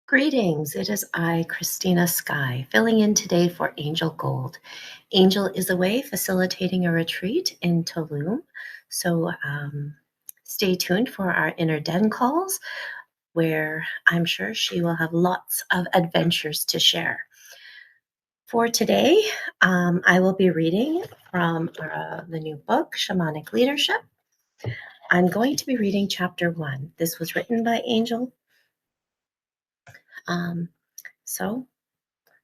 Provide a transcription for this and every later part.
Greetings, it is I, Kristina Skye, filling in today for Angel Gold. Angel is away facilitating a retreat in Tulum, so stay tuned for our inner den calls, where I'm sure she will have lots of adventures to share. For today, I will be reading from the new book, Shamanic Leadership. I'm going to be reading chapter 1. This was written by Angel. So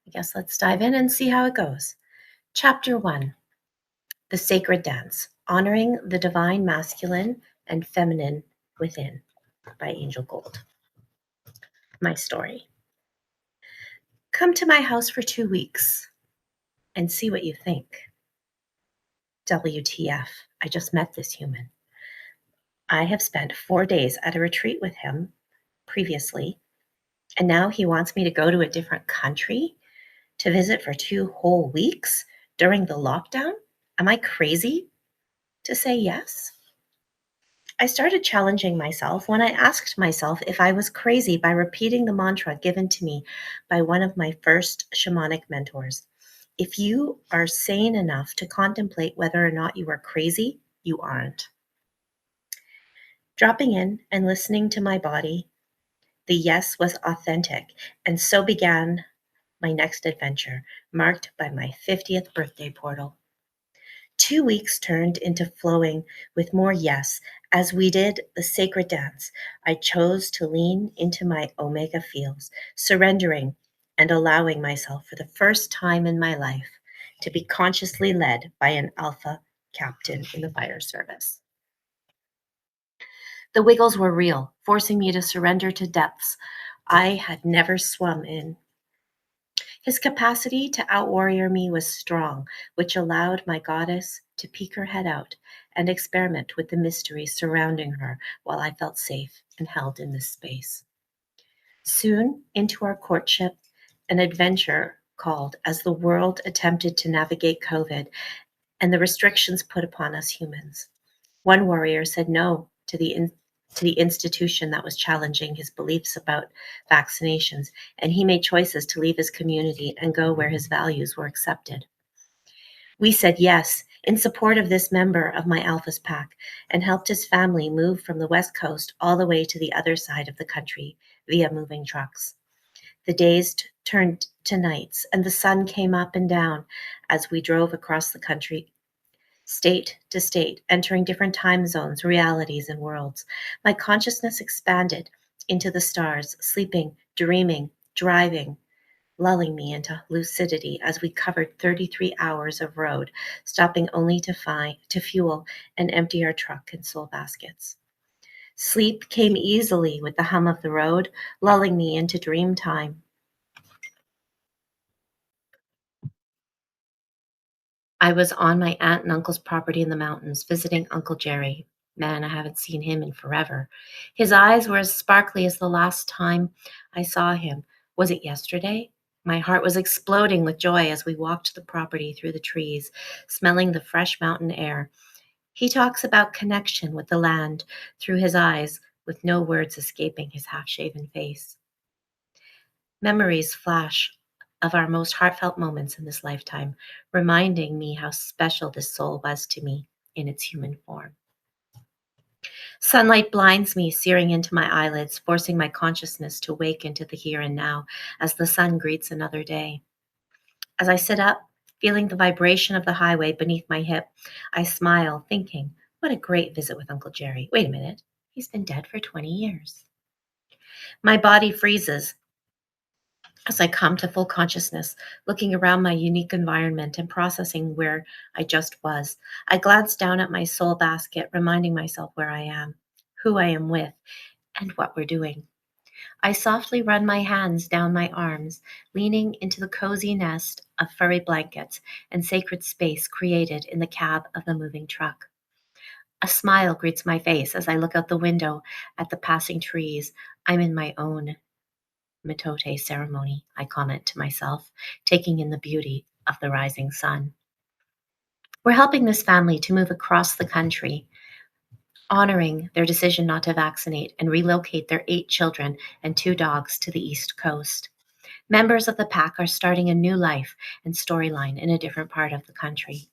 I guess let's dive in and see how it goes. Chapter 1, The Sacred Dance, Honoring the Divine Masculine and Feminine Within, by Angel Gold. My story. Come to my house for 2 weeks and see what you think. WTF, I just met this human. I have spent 4 days at a retreat with him previously, and now he wants me to go to a different country to visit for 2 whole weeks during the lockdown? Am I crazy to say yes? I started challenging myself when I asked myself if I was crazy by repeating the mantra given to me by one of my first shamanic mentors. If you are sane enough to contemplate whether or not you are crazy, you aren't. Dropping in and listening to my body, the yes was authentic, and so began my next adventure, marked by my 50th birthday portal. 2 weeks turned into flowing with more yes. As we did the sacred dance, I chose to lean into my omega fields, surrendering and allowing myself for the first time in my life to be consciously led by an alpha captain in the fire service. The wiggles were real, forcing me to surrender to depths I had never swum in. His capacity to out-warrior me was strong, which allowed my goddess to peek her head out and experiment with the mysteries surrounding her while I felt safe and held in this space. Soon into our courtship, an adventure called as the world attempted to navigate COVID and the restrictions put upon us humans. One warrior said no to the institution that was challenging his beliefs about vaccinations, and he made choices to leave his community and go where his values were accepted. We said yes in support of this member of my Alpha's pack and helped his family move from the West Coast all the way to the other side of the country via moving trucks. The days turned to nights, and the sun came up and down as we drove across the country, state to state, entering different time zones, realities, and worlds. My consciousness expanded into the stars, sleeping, dreaming, driving, lulling me into lucidity as we covered 33 hours of road, stopping only to fuel and empty our truck and soul baskets. Sleep came easily with the hum of the road, lulling me into dream time. I was on my aunt and uncle's property in the mountains, visiting Uncle Jerry. Man, I haven't seen him in forever. His eyes were as sparkly as the last time I saw him. Was it yesterday? My heart was exploding with joy as we walked the property through the trees, smelling the fresh mountain air. He talks about connection with the land through his eyes, with no words escaping his half-shaven face. Memories flash of our most heartfelt moments in this lifetime, reminding me how special this soul was to me in its human form. Sunlight blinds me, searing into my eyelids, forcing my consciousness to wake into the here and now as the sun greets another day. As I sit up, feeling the vibration of the highway beneath my hip, I smile, thinking, what a great visit with Uncle Jerry. Wait a minute, he's been dead for 20 years. My body freezes as I come to full consciousness, looking around my unique environment and processing where I just was. I glance down at my soul basket, reminding myself where I am, who I am with, and what we're doing. I softly run my hands down my arms, leaning into the cozy nest of furry blankets and sacred space created in the cab of the moving truck. A smile greets my face as I look out the window at the passing trees. I'm in my own mitote ceremony, I comment to myself, taking in the beauty of the rising sun. We're helping this family to move across the country honoring their decision not to vaccinate and relocate their 8 children and 2 dogs to the East Coast. Members of the pack are starting a new life and storyline in a different part of the country.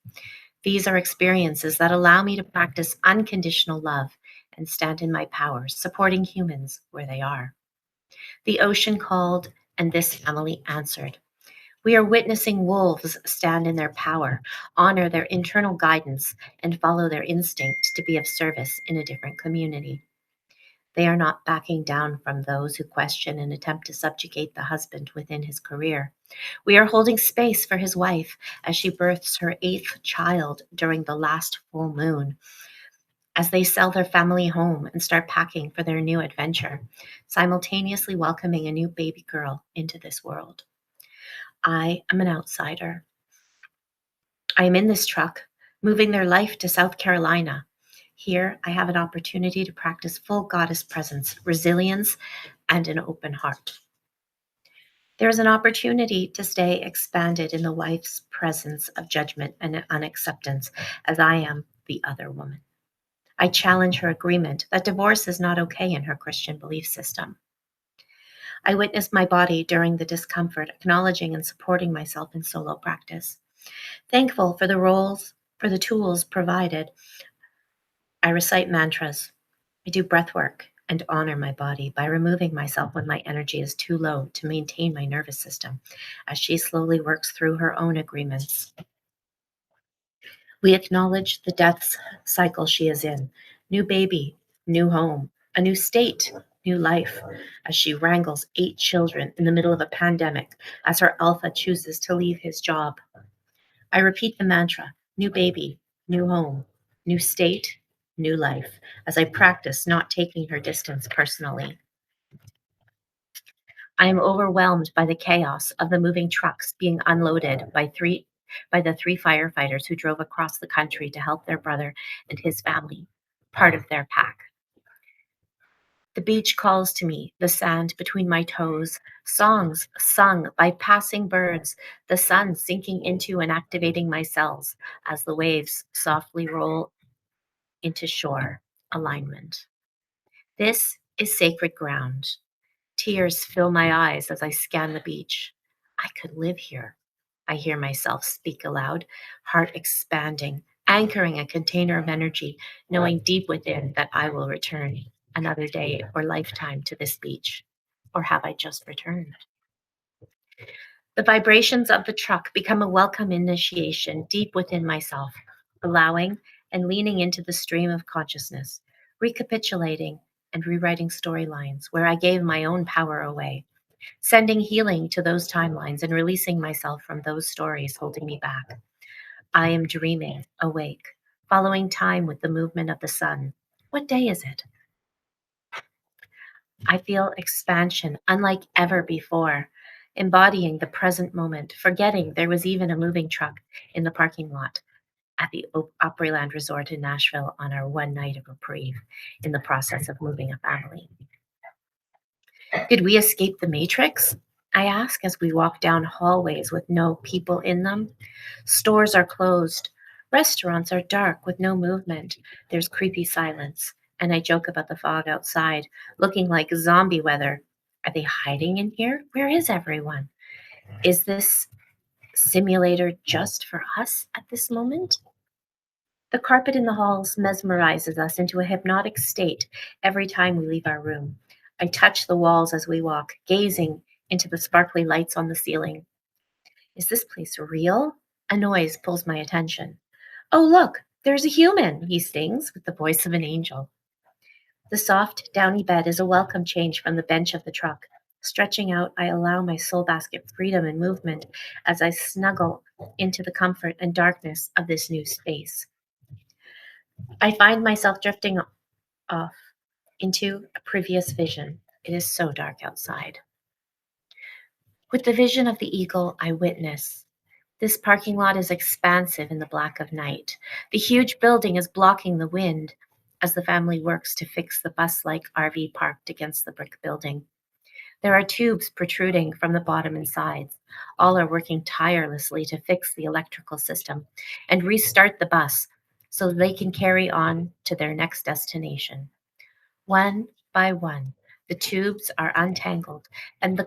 These are experiences that allow me to practice unconditional love and stand in my power, supporting humans where they are. The ocean called, and this family answered. We are witnessing wolves stand in their power, honor their internal guidance, and follow their instinct to be of service in a different community. They are not backing down from those who question and attempt to subjugate the husband within his career. We are holding space for his wife as she births her 8th child during the last full moon, as they sell their family home and start packing for their new adventure, simultaneously welcoming a new baby girl into this world. I am an outsider. I am in this truck, moving their life to South Carolina. Here, I have an opportunity to practice full goddess presence, resilience, and an open heart. There is an opportunity to stay expanded in the wife's presence of judgment and unacceptance, as I am the other woman. I challenge her agreement that divorce is not okay in her Christian belief system. I witness my body during the discomfort, acknowledging and supporting myself in solo practice. Thankful for the tools provided, I recite mantras. I do breath work and honor my body by removing myself when my energy is too low to maintain my nervous system as she slowly works through her own agreements. We acknowledge the death cycle she is in. New baby, new home, a new state, new life, as she wrangles 8 children in the middle of a pandemic as her alpha chooses to leave his job. I repeat the mantra, new baby, new home, new state, new life, as I practice not taking her distance personally. I am overwhelmed by the chaos of the moving trucks being unloaded by the 3 firefighters who drove across the country to help their brother and his family, part of their pack. The beach calls to me, the sand between my toes, songs sung by passing birds, the sun sinking into and activating my cells as the waves softly roll into shore alignment. This is sacred ground. Tears fill my eyes as I scan the beach. I could live here. I hear myself speak aloud, heart expanding, anchoring a container of energy, knowing deep within that I will return another day or lifetime to this beach. Or have I just returned? The vibrations of the truck become a welcome initiation deep within myself, allowing and leaning into the stream of consciousness, recapitulating and rewriting storylines where I gave my own power away, sending healing to those timelines and releasing myself from those stories holding me back. I am dreaming, awake, following time with the movement of the sun. What day is it? I feel expansion unlike ever before, embodying the present moment, forgetting there was even a moving truck in the parking lot at the Opryland Resort in Nashville on our one night of reprieve in the process of moving a family. Did we escape the Matrix? I ask as we walk down hallways with no people in them. Stores are closed. Restaurants are dark with no movement. There's creepy silence. And I joke about the fog outside, looking like zombie weather. Are they hiding in here? Where is everyone? Is this simulator just for us at this moment? The carpet in the halls mesmerizes us into a hypnotic state every time we leave our room. I touch the walls as we walk, gazing into the sparkly lights on the ceiling. Is this place real? A noise pulls my attention. Oh, look, there's a human, he sings with the voice of an angel. The soft, downy bed is a welcome change from the bench of the truck. Stretching out, I allow my soul basket freedom and movement as I snuggle into the comfort and darkness of this new space. I find myself drifting off into a previous vision. It is so dark outside. With the vision of the eagle, I witness. This parking lot is expansive in the black of night. The huge building is blocking the wind as the family works to fix the bus-like RV parked against the brick building. There are tubes protruding from the bottom and sides. All are working tirelessly to fix the electrical system and restart the bus so they can carry on to their next destination. One by one, the tubes are untangled, and the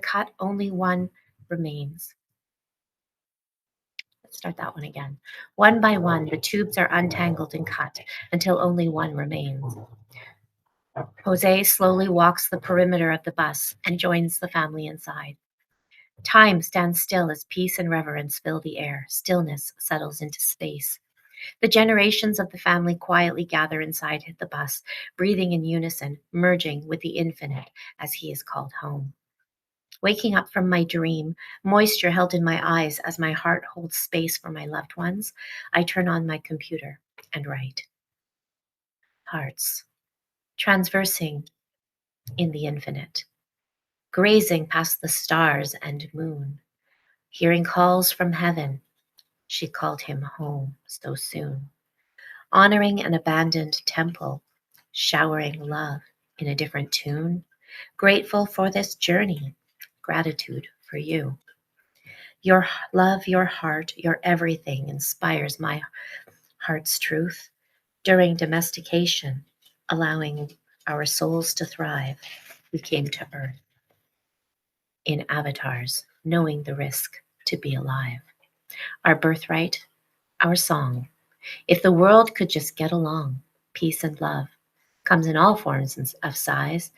cut only one remains. Let's start that one again. One by one, the tubes are untangled and cut until only one remains. Jose slowly walks the perimeter of the bus and joins the family inside. Time stands still as peace and reverence fill the air. Stillness settles into space. The generations of the family quietly gather inside the bus, breathing in unison, merging with the infinite as he is called home. Waking up from my dream, moisture held in my eyes as my heart holds space for my loved ones, I turn on my computer and write. Hearts, transversing in the infinite, grazing past the stars and moon, hearing calls from heaven. She called him home so soon. Honoring an abandoned temple, showering love in a different tune, grateful for this journey, gratitude for you. Your love, your heart, your everything inspires my heart's truth. During domestication, allowing our souls to thrive, we came to Earth in avatars, knowing the risk to be alive. Our birthright, our song. If the world could just get along, peace and love comes in all forms of size.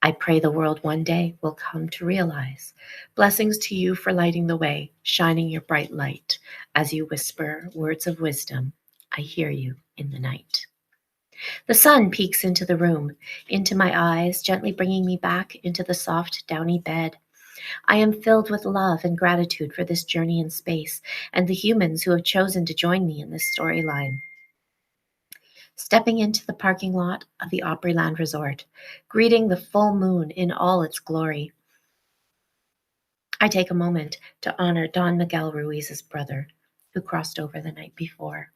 I pray the world one day will come to realize. Blessings to you for lighting the way, shining your bright light. As you whisper words of wisdom, I hear you in the night. The sun peeks into the room, into my eyes, gently bringing me back into the soft, downy bed. I am filled with love and gratitude for this journey in space and the humans who have chosen to join me in this storyline. Stepping into the parking lot of the Opryland Resort, greeting the full moon in all its glory, I take a moment to honor Don Miguel Ruiz's brother, who crossed over the night before.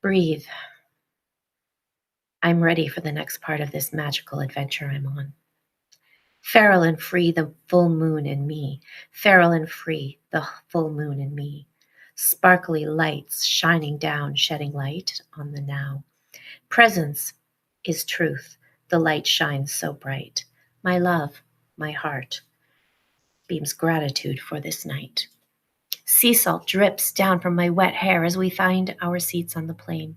Breathe. I'm ready for the next part of this magical adventure I'm on. Feral and free, the full moon in me. Feral and free, the full moon in me. Sparkly lights shining down, shedding light on the now. Presence is truth. The light shines so bright. My love, my heart, beams gratitude for this night. Sea salt drips down from my wet hair as we find our seats on the plane.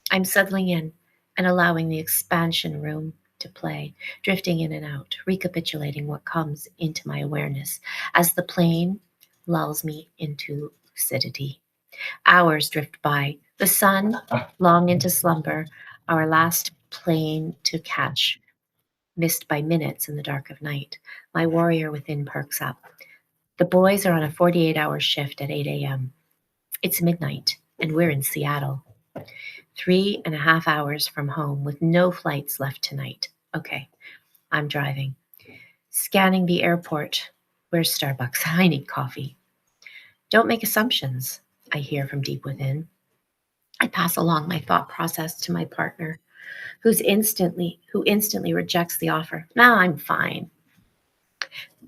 I'm settling in and allowing the expansion room to play, drifting in and out, recapitulating what comes into my awareness as the plane lulls me into lucidity. Hours drift by, the sun long into slumber, our last plane to catch, missed by minutes in the dark of night. My warrior within perks up. The boys are on a 48-hour shift at 8 a.m. It's midnight, and we're in Seattle. 3.5 hours from home with no flights left tonight. Okay, I'm driving. Scanning the airport. Where's Starbucks? I need coffee. Don't make assumptions, I hear from deep within. I pass along my thought process to my partner, who instantly rejects the offer. No, I'm fine.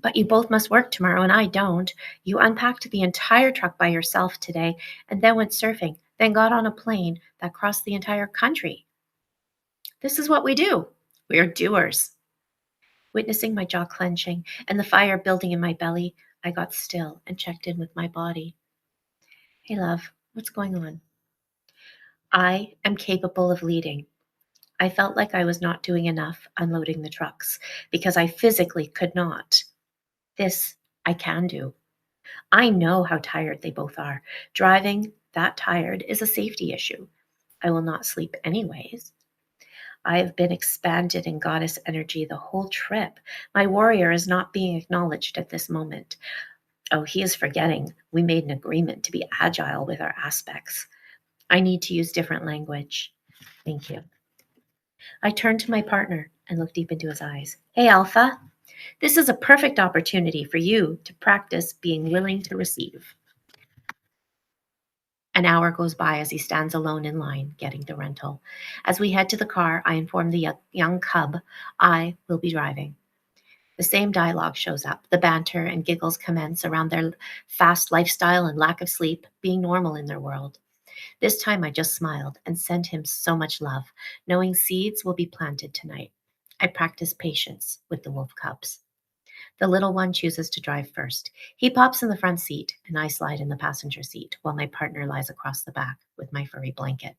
But you both must work tomorrow and I don't. You unpacked the entire truck by yourself today and then went surfing, then got on a plane that crossed the entire country. This is what we do. We're doers. Witnessing my jaw clenching and the fire building in my belly, I got still and checked in with my body. Hey, love, what's going on? I am capable of leading. I felt like I was not doing enough unloading the trucks because I physically could not. This I can do. I know how tired they both are. Driving that tired is a safety issue. I will not sleep anyways. I have been expanded in goddess energy the whole trip. My warrior is not being acknowledged at this moment. Oh, he is forgetting we made an agreement to be agile with our aspects. I need to use different language. Thank you. I turned to my partner and looked deep into his eyes. Hey, Alpha. This is a perfect opportunity for you to practice being willing to receive. An hour goes by as he stands alone in line, getting the rental. As we head to the car, I inform the young cub I will be driving. The same dialogue shows up. The banter and giggles commence around their fast lifestyle and lack of sleep being normal in their world. This time I just smiled and sent him so much love, knowing seeds will be planted tonight. I practice patience with the wolf cubs. The little one chooses to drive first. He pops in the front seat, and I slide in the passenger seat while my partner lies across the back with my furry blanket.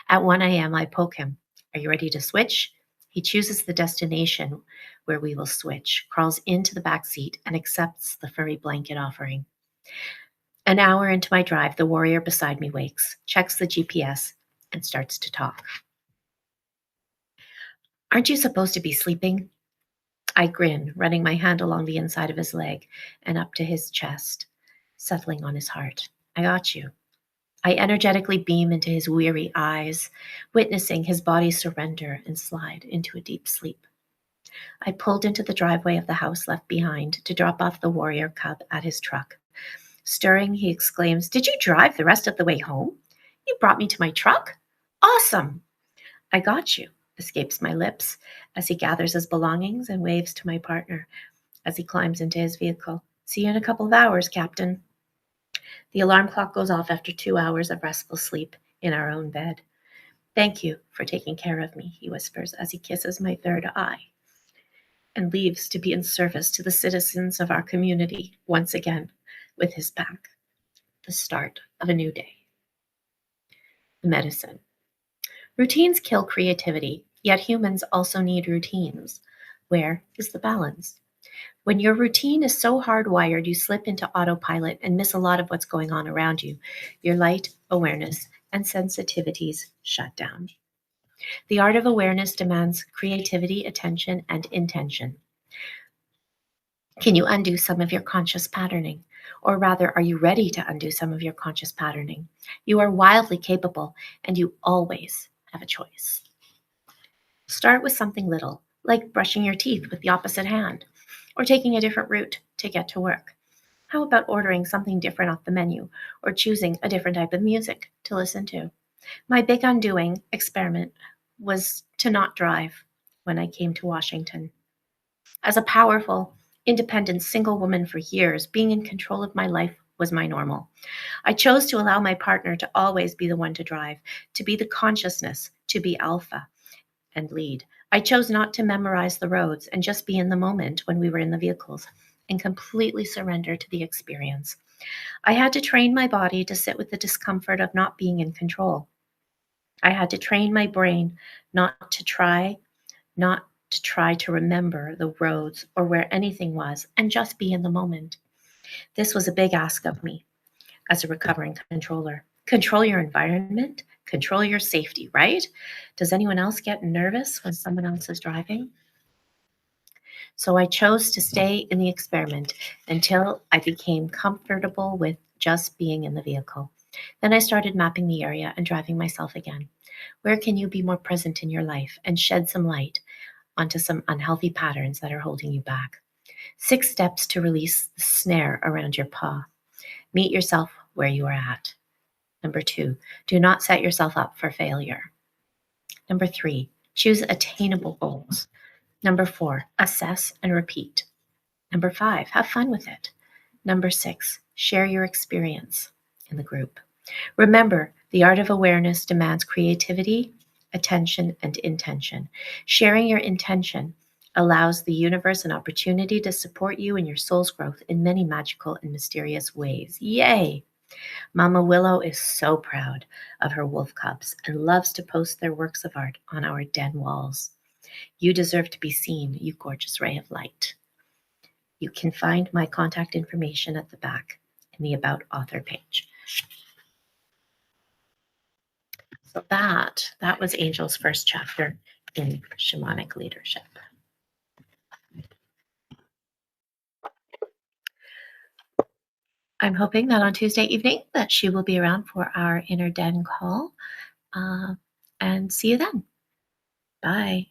At 1 a.m., I poke him. Are you ready to switch? He chooses the destination where we will switch, crawls into the back seat, and accepts the furry blanket offering. An hour into my drive, the warrior beside me wakes, checks the GPS, and starts to talk. Aren't you supposed to be sleeping? I grin, running my hand along the inside of his leg and up to his chest, settling on his heart. I got you. I energetically beam into his weary eyes, witnessing his body surrender and slide into a deep sleep. I pulled into the driveway of the house left behind to drop off the warrior cub at his truck. Stirring, he exclaims, Did you drive the rest of the way home? You brought me to my truck? Awesome! I got you, escapes my lips as he gathers his belongings and waves to my partner as he climbs into his vehicle. See you in a couple of hours, Captain. The alarm clock goes off after 2 hours of restful sleep in our own bed. Thank you for taking care of me, he whispers as he kisses my third eye and leaves to be in service to the citizens of our community once again with his pack. The start of a new day. Medicine. Routines kill creativity, yet humans also need routines. Where is the balance? When your routine is so hardwired you slip into autopilot and miss a lot of what's going on around you, your light, awareness, and sensitivities shut down. The art of awareness demands creativity, attention, and intention. Can you undo some of your conscious patterning? Or rather, are you ready to undo some of your conscious patterning? You are wildly capable, and you always have a choice. Start with something little, like brushing your teeth with the opposite hand, or taking a different route to get to work. How about ordering something different off the menu, or choosing a different type of music to listen to? My big undoing experiment was to not drive when I came to Washington. As a powerful, independent single woman for years, being in control of my life was my normal. I chose to allow my partner to always be the one to drive, to be the consciousness, to be alpha and lead. I chose not to memorize the roads and just be in the moment when we were in the vehicles and completely surrender to the experience. I had to train my body to sit with the discomfort of not being in control. I had to train my brain not to try to remember the roads or where anything was and just be in the moment. This was a big ask of me as a recovering controller. Control your environment, control your safety, right? Does anyone else get nervous when someone else is driving? So I chose to stay in the experiment until I became comfortable with just being in the vehicle. Then I started mapping the area and driving myself again. Where can you be more present in your life and shed some light onto some unhealthy patterns that are holding you back? 6 steps to release the snare around your paw. Meet yourself where you are at. Number 2, do not set yourself up for failure. Number 3, choose attainable goals. Number 4, assess and repeat. Number 5, have fun with it. Number 6, share your experience in the group. Remember, the art of awareness demands creativity, attention, and intention. Sharing your intention allows the universe an opportunity to support you in your soul's growth in many magical and mysterious ways. Yay! Mama Willow is so proud of her wolf cubs and loves to post their works of art on our den walls. You deserve to be seen, you gorgeous ray of light. You can find my contact information at the back in the About Author page. So that was Angel's first chapter in Shamanic Leadership. I'm hoping that on Tuesday evening that she will be around for our Inner Den call. And see you then. Bye.